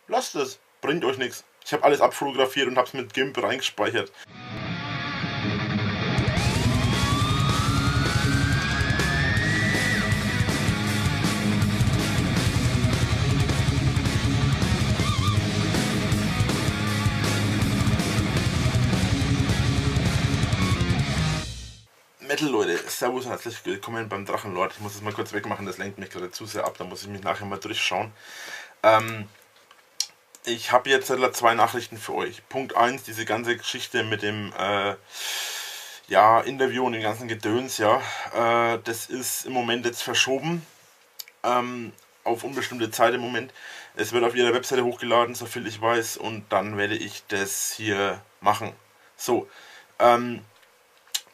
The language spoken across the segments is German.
Lasst es, bringt euch nichts. Ich habe alles abfotografiert und habe es mit GIMP reingespeichert. Metal Leute, servus und herzlich willkommen beim Drachenlord. Ich muss das mal kurz wegmachen, das lenkt mich gerade zu sehr ab, da muss ich mich nachher mal durchschauen. Ich habe jetzt zwei Nachrichten für euch. Punkt 1, diese ganze Geschichte mit dem Interview und dem ganzen Gedöns, das ist im Moment jetzt verschoben auf unbestimmte Zeit im Moment. Es wird auf ihrer Webseite hochgeladen, soviel ich weiß, und dann werde ich das hier machen. So, eine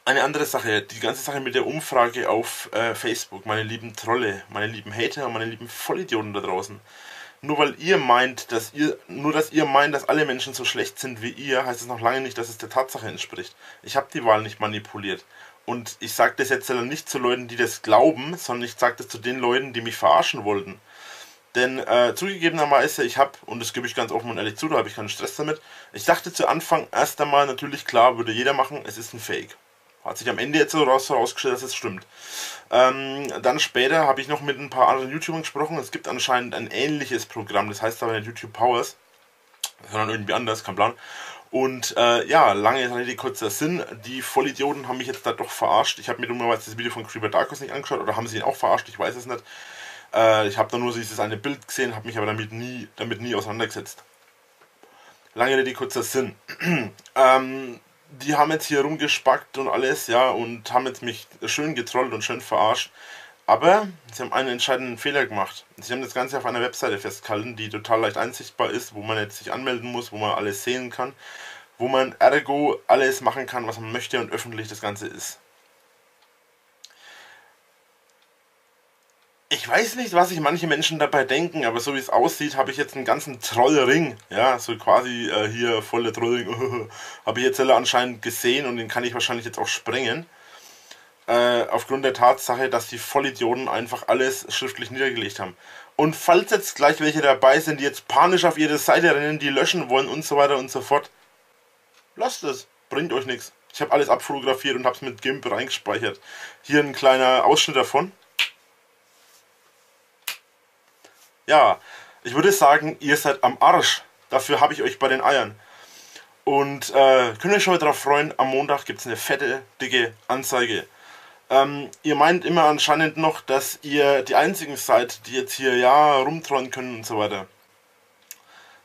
andere Sache, die ganze Sache mit der Umfrage auf Facebook, meine lieben Trolle, meine lieben Hater und meine lieben Vollidioten da draußen. Nur weil ihr meint, dass alle Menschen so schlecht sind wie ihr, heißt es noch lange nicht, dass es der Tatsache entspricht. Ich habe die Wahl nicht manipuliert. Und ich sage das jetzt nicht zu Leuten, die das glauben, sondern ich sage das zu den Leuten, die mich verarschen wollten. Denn zugegebenermaßen, ich habe, und das gebe ich ganz offen und ehrlich zu, da habe ich keinen Stress damit, ich dachte zu Anfang erst einmal natürlich, klar, würde jeder machen, es ist ein Fake. Hat sich am Ende jetzt so herausgestellt, dass es stimmt. Dann später habe ich noch mit ein paar anderen YouTubern gesprochen. Es gibt anscheinend ein ähnliches Programm, das heißt aber nicht YouTube Powers, sondern irgendwie anders, kein Plan. Und lange Rede, kurzer Sinn, die Vollidioten haben mich jetzt da doch verarscht. Ich habe mir dummerweise das Video von Creeper Darkos nicht angeschaut, oder haben sie ihn auch verarscht, ich weiß es nicht. Ich habe da nur so dieses eine Bild gesehen, habe mich aber damit nie auseinandergesetzt. Lange Rede, kurzer Sinn. Die haben jetzt hier rumgespackt und alles, ja, und haben jetzt mich schön getrollt und schön verarscht. Aber sie haben einen entscheidenden Fehler gemacht. Sie haben das Ganze auf einer Webseite festgehalten, die total leicht einsichtbar ist, wo man jetzt sich anmelden muss, wo man alles sehen kann, wo man ergo alles machen kann, was man möchte und öffentlich das Ganze ist. Ich weiß nicht, was sich manche Menschen dabei denken, aber so wie es aussieht, habe ich jetzt einen ganzen Trollring, ja, so quasi hier voll der Trollring, habe ich jetzt anscheinend gesehen und den kann ich wahrscheinlich jetzt auch sprengen. Aufgrund der Tatsache, dass die Vollidioten einfach alles schriftlich niedergelegt haben. Und falls jetzt gleich welche dabei sind, die jetzt panisch auf ihre Seite rennen, die löschen wollen und so weiter und so fort, lasst es, bringt euch nichts. Ich habe alles abfotografiert und habe es mit GIMP reingespeichert. Hier ein kleiner Ausschnitt davon. Ja, ich würde sagen, ihr seid am Arsch. Dafür habe ich euch bei den Eiern. Und könnt euch schon mal darauf freuen, am Montag gibt es eine fette, dicke Anzeige. Ihr meint immer anscheinend noch, dass ihr die einzigen seid, die jetzt hier rumtrollen können und so weiter.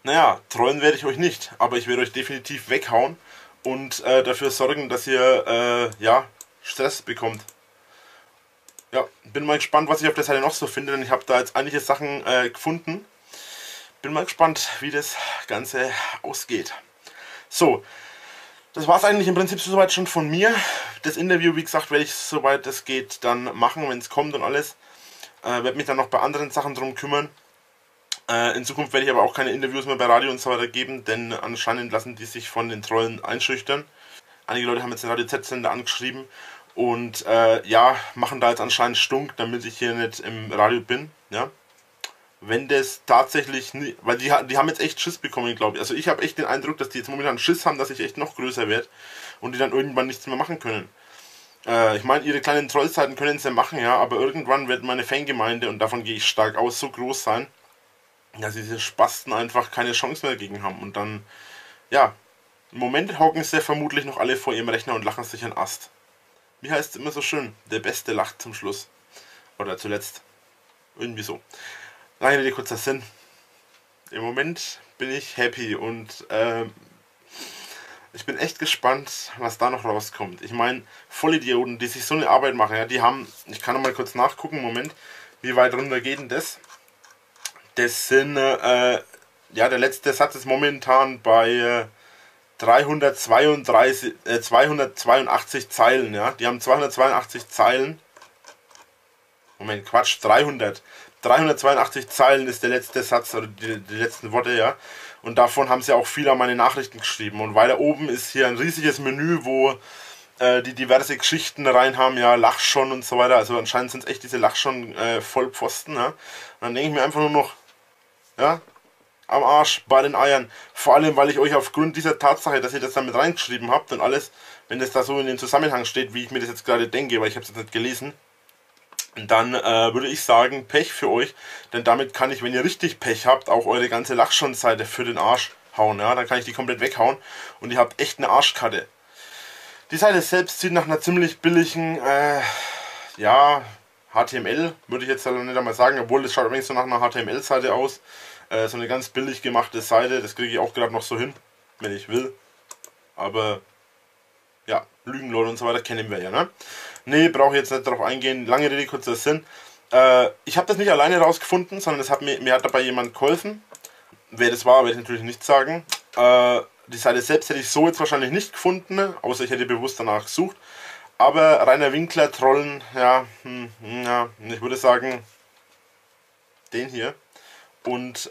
Naja, trollen werde ich euch nicht, aber ich werde euch definitiv weghauen und dafür sorgen, dass ihr Stress bekommt. Ja, bin mal gespannt, was ich auf der Seite noch so finde, denn ich habe da jetzt einige Sachen gefunden. Bin mal gespannt, wie das Ganze ausgeht. So, das war es eigentlich im Prinzip soweit schon von mir. Das Interview, wie gesagt, werde ich, soweit es geht, dann machen, wenn es kommt und alles. Werde mich dann noch bei anderen Sachen drum kümmern. In Zukunft werde ich aber auch keine Interviews mehr bei Radio und so weiter geben, denn anscheinend lassen die sich von den Trollen einschüchtern. Einige Leute haben jetzt den Radio Z-Sender angeschrieben und machen da jetzt anscheinend Stunk, damit ich hier nicht im Radio bin, ja. Wenn das tatsächlich nicht, weil die haben jetzt echt Schiss bekommen, glaube ich. Also ich habe echt den Eindruck, dass die jetzt momentan Schiss haben, dass ich echt noch größer werde und die dann irgendwann nichts mehr machen können. Ich meine, ihre kleinen Trollzeiten können sie ja machen, ja, aber irgendwann wird meine Fangemeinde, und davon gehe ich stark aus, so groß sein, dass diese Spasten einfach keine Chance mehr dagegen haben. Und dann, ja, im Moment hocken sie vermutlich noch alle vor ihrem Rechner und lachen sich einen Ast. Wie heißt es immer so schön? Der Beste lacht zum Schluss. Oder zuletzt. Irgendwie so. Lange Rede, kurzer Sinn. Im Moment bin ich happy und ich bin echt gespannt, was da noch rauskommt. Ich meine, Vollidioten, die sich so eine Arbeit machen, ja, die haben, ich kann noch mal kurz nachgucken, Moment, wie weit runter geht denn das? Das sind, der letzte Satz ist momentan bei 282 Zeilen, ja. Die haben 282 Zeilen. Moment, Quatsch, 382 Zeilen ist der letzte Satz, oder die letzten Worte, ja. Und davon haben sie auch viel an meine Nachrichten geschrieben. Und weiter oben ist hier ein riesiges Menü, wo die diverse Geschichten rein haben, ja, Lachschon und so weiter. Also anscheinend sind es echt diese Lachschon Vollpfosten, ja. Und dann denke ich mir einfach nur noch, ja, am Arsch bei den Eiern. Vor allem, weil ich euch aufgrund dieser Tatsache, dass ihr das damit reingeschrieben habt und alles, wenn das da so in den Zusammenhang steht, wie ich mir das jetzt gerade denke, weil ich habe es jetzt nicht gelesen, dann würde ich sagen, Pech für euch, denn damit kann ich, wenn ihr richtig Pech habt, auch eure ganze Lachschwanzseite für den Arsch hauen. Ja? Dann kann ich die komplett weghauen und ihr habt echt eine Arschkarte. Die Seite selbst sieht nach einer ziemlich billigen, ja, HTML, würde ich jetzt halt nicht einmal sagen, obwohl das schaut übrigens so nach einer HTML-Seite aus. So eine ganz billig gemachte Seite, das kriege ich auch gerade noch so hin, wenn ich will. Aber ja, Lügenleute und so weiter kennen wir ja, ne? Ne, brauche ich jetzt nicht darauf eingehen, lange Rede, kurzer Sinn. Ich habe das nicht alleine rausgefunden, sondern mir hat dabei jemand geholfen. Wer das war, werde ich natürlich nicht sagen. Die Seite selbst hätte ich so jetzt wahrscheinlich nicht gefunden, außer ich hätte bewusst danach gesucht. Aber Rainer Winkler trollen, ja, ja, ich würde sagen, den hier. Und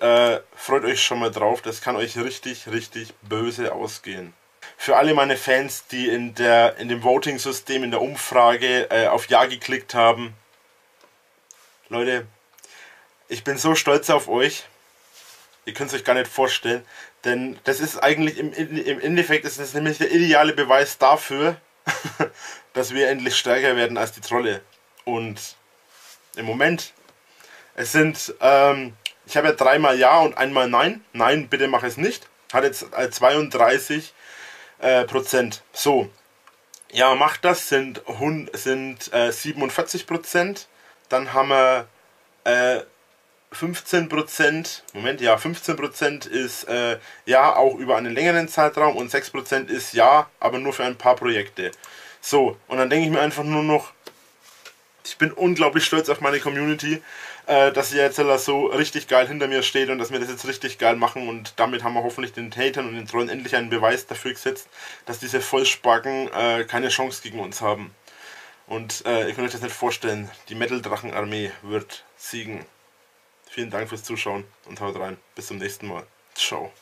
freut euch schon mal drauf, das kann euch richtig, richtig böse ausgehen. Für alle meine Fans, die in dem Voting-System, in der Umfrage auf Ja geklickt haben, Leute, ich bin so stolz auf euch. Ihr könnt es euch gar nicht vorstellen, denn das ist eigentlich im Endeffekt ist das nämlich der ideale Beweis dafür, dass wir endlich stärker werden als die Trolle. Und im Moment, es sind, ich habe ja 3-mal Ja und 1-mal Nein. Nein, bitte mach es nicht. Hat jetzt 32%. So, ja, macht das, sind 47%. Dann haben wir 15%, Moment, ja, 15% ist ja auch über einen längeren Zeitraum und 6% ist ja, aber nur für ein paar Projekte. So, und dann denke ich mir einfach nur noch, ich bin unglaublich stolz auf meine Community, dass ihr jetzt so richtig geil hinter mir steht und dass wir das jetzt richtig geil machen, und damit haben wir hoffentlich den Hatern und den Trollen endlich einen Beweis dafür gesetzt, dass diese Vollsparken keine Chance gegen uns haben. Und ihr könnt euch das nicht vorstellen, die Metal-Drachen-Armee wird siegen. Vielen Dank fürs Zuschauen und haut rein. Bis zum nächsten Mal. Ciao.